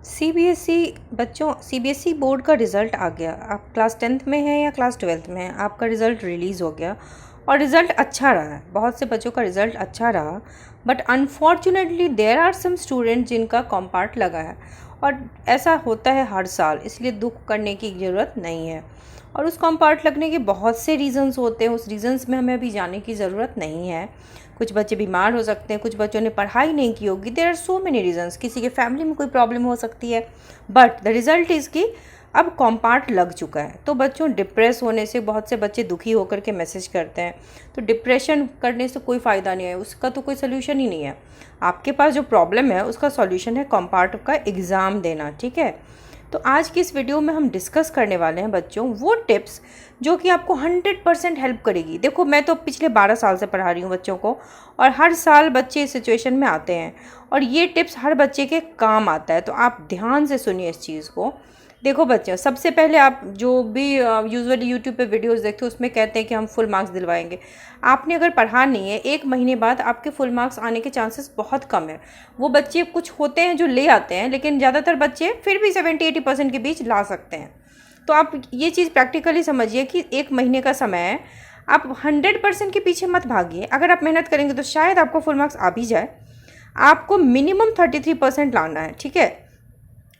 CBSE बच्चों, CBSE board का result आ गया। आप क्लास 10th में हैं या क्लास 12th में हैं, आपका रिज़ल्ट रिलीज़ हो गया और रिज़ल्ट अच्छा रहा है। बहुत से बच्चों का रिज़ल्ट अच्छा रहा, but unfortunately there are some student जिनका कॉम्पार्ट लगा है, और ऐसा होता है हर साल, इसलिए दुख करने की ज़रूरत नहीं है। और उस कॉम्पार्ट लगने के बहुत से रीज़न्स होते हैं, उस रीज़न्स में हमें अभी जाने की ज़रूरत नहीं है। कुछ बच्चे बीमार हो सकते हैं, कुछ बच्चों ने पढ़ाई नहीं की होगी, there are so many reasons, किसी के फैमिली में कोई प्रॉब्लम हो सकती है, बट द रिज़ल्ट इज़ कि अब कॉम्पार्ट लग चुका है। तो बच्चों, डिप्रेस होने से बहुत से बच्चे दुखी होकर के मैसेज करते हैं, तो डिप्रेशन करने से कोई फ़ायदा नहीं है, उसका तो कोई सोल्यूशन ही नहीं है। आपके पास जो प्रॉब्लम है उसका सॉल्यूशन है कॉम्पार्ट का एग्ज़ाम देना, ठीक है। तो आज की इस वीडियो में हम डिस्कस करने वाले हैं बच्चों वो टिप्स जो कि आपको 100% हेल्प करेगी। देखो, मैं तो पिछले 12 साल से पढ़ा रही हूँ बच्चों को, और हर साल बच्चे इस सिचुएशन में आते हैं, और ये टिप्स हर बच्चे के काम आता है। तो आप ध्यान से सुनिए इस चीज़ को। देखो बच्चों, सबसे पहले आप जो भी यूजुअली यूट्यूब पे वीडियोस देखते हो उसमें कहते हैं कि हम फुल मार्क्स दिलवाएंगे। आपने अगर पढ़ा नहीं है, 1 महीने बाद आपके फुल मार्क्स आने के चांसेस बहुत कम है। वो बच्चे कुछ होते हैं जो ले आते हैं, लेकिन ज़्यादातर बच्चे फिर भी 70-80% के बीच ला सकते हैं। तो आप ये चीज़ प्रैक्टिकली समझिए कि 1 महीने का समय है, आप 100% के पीछे मत भागिए। अगर आप मेहनत करेंगे तो शायद आपको फुल मार्क्स आ भी जाए। आपको मिनिमम 33% लाना है, ठीक है।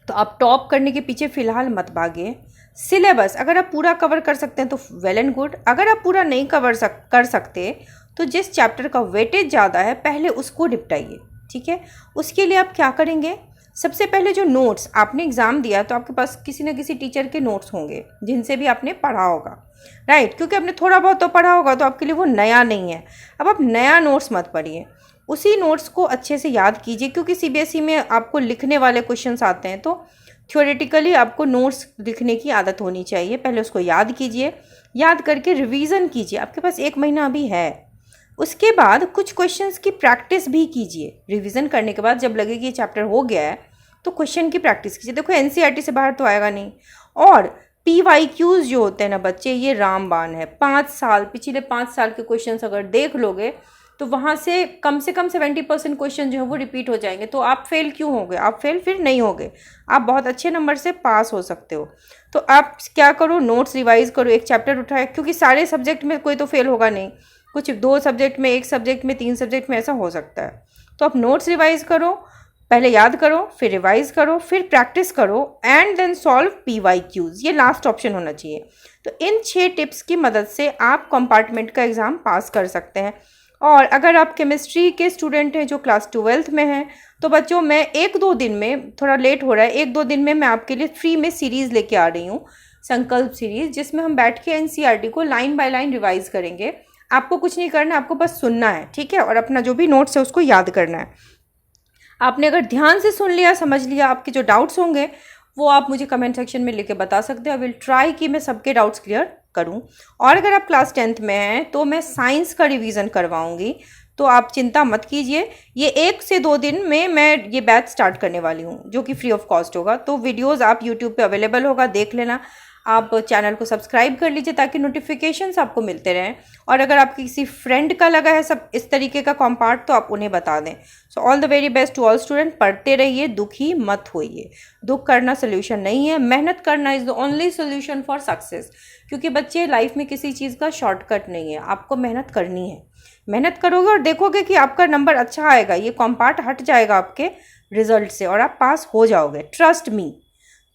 तो आप टॉप करने के पीछे फ़िलहाल मत भागिए। सिलेबस अगर आप पूरा कवर कर सकते हैं तो वेल एंड गुड। अगर आप पूरा नहीं कर सकते तो जिस चैप्टर का वेटेज ज़्यादा है पहले उसको निपटाइए, ठीक है। उसके लिए आप क्या करेंगे, सबसे पहले जो नोट्स आपने एग्ज़ाम दिया तो आपके पास किसी न किसी टीचर के नोट्स होंगे जिनसे भी आपने पढ़ा होगा, राइट। क्योंकि आपने थोड़ा बहुत तो पढ़ा होगा तो आपके लिए वो नया नहीं है। अब आप नया नोट्स मत पढ़िए, उसी नोट्स को अच्छे से याद कीजिए, क्योंकि सीबीएसई में आपको लिखने वाले क्वेश्चंस आते हैं, तो थ्योरेटिकली आपको नोट्स लिखने की आदत होनी चाहिए। पहले उसको याद कीजिए, याद करके रिवीजन कीजिए। आपके पास 1 महीना अभी है। उसके बाद कुछ क्वेश्चंस की प्रैक्टिस भी कीजिए। रिवीजन करने के बाद जब लगे कि ये चैप्टर हो गया है तो क्वेश्चन की प्रैक्टिस कीजिए। देखो, एनसीईआरटी से बाहर तो आएगा नहीं। और पीवाईक्यूज जो होते हैं ना बच्चे, ये रामबाण है। 5 साल, पिछले 5 साल के क्वेश्चंस अगर देख लोगे तो वहाँ से कम 70% क्वेश्चन जो है वो रिपीट हो जाएंगे। तो आप फेल क्यों होगे, आप फेल फिर नहीं होगे, आप बहुत अच्छे नंबर से पास हो सकते हो। तो आप क्या करो, नोट्स रिवाइज करो, एक चैप्टर उठाए, क्योंकि सारे सब्जेक्ट में कोई तो फेल होगा नहीं, कुछ 2 सब्जेक्ट में, 1 सब्जेक्ट में, 3 सब्जेक्ट में ऐसा हो सकता है। तो आप नोट्स रिवाइज करो, पहले याद करो, फिर रिवाइज करो, फिर प्रैक्टिस करो, एंड देन सॉल्व पीवाईक्यूज। ये लास्ट ऑप्शन होना चाहिए। तो इन 6 टिप्स की मदद से आप कंपार्टमेंट का एग्ज़ाम पास कर सकते हैं। और अगर आप केमिस्ट्री के स्टूडेंट हैं जो क्लास 12th में हैं, तो बच्चों, मैं 1-2 दिन में, थोड़ा लेट हो रहा है, 1-2 दिन में मैं आपके लिए फ्री में सीरीज़ लेके आ रही हूँ, संकल्प सीरीज़, जिसमें हम बैठ के एनसीईआरटी को लाइन बाय लाइन रिवाइज करेंगे। आपको कुछ नहीं करना, आपको बस सुनना है, ठीक है, और अपना जो भी नोट्स है उसको याद करना है। आपने अगर ध्यान से सुन लिया, समझ लिया, आपके जो डाउट्स होंगे वो आप मुझे कमेंट सेक्शन में लिख के बता सकते हो। आई विल ट्राई कि मैं सबके डाउट्स क्लियर करूं। और अगर आप क्लास 10th में हैं तो मैं साइंस का रिवीजन करवाऊंगी, तो आप चिंता मत कीजिए। ये 1 से 2 दिन में मैं ये बैच स्टार्ट करने वाली हूँ, जो कि फ्री ऑफ कॉस्ट होगा। तो वीडियोज़ आप यूट्यूब पे अवेलेबल होगा, देख लेना। आप चैनल को सब्सक्राइब कर लीजिए ताकि नोटिफिकेशंस आपको मिलते रहें। और अगर आपके किसी फ्रेंड का लगा है सब इस तरीके का कॉम्पार्ट तो आप उन्हें बता दें। So all the very best to all student. पढ़ते रहिए, दुखी मत होइए। दुख करना सोल्यूशन नहीं है, मेहनत करना is the only solution for success. क्योंकि बच्चे, लाइफ में किसी चीज़ का शॉर्टकट नहीं है, आपको मेहनत करनी है। मेहनत करोगे और देखोगे कि आपका नंबर अच्छा आएगा, ये कॉम्पार्ट हट जाएगा आपके रिजल्ट से और आप पास हो जाओगे। Trust me.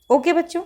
ओके बच्चों।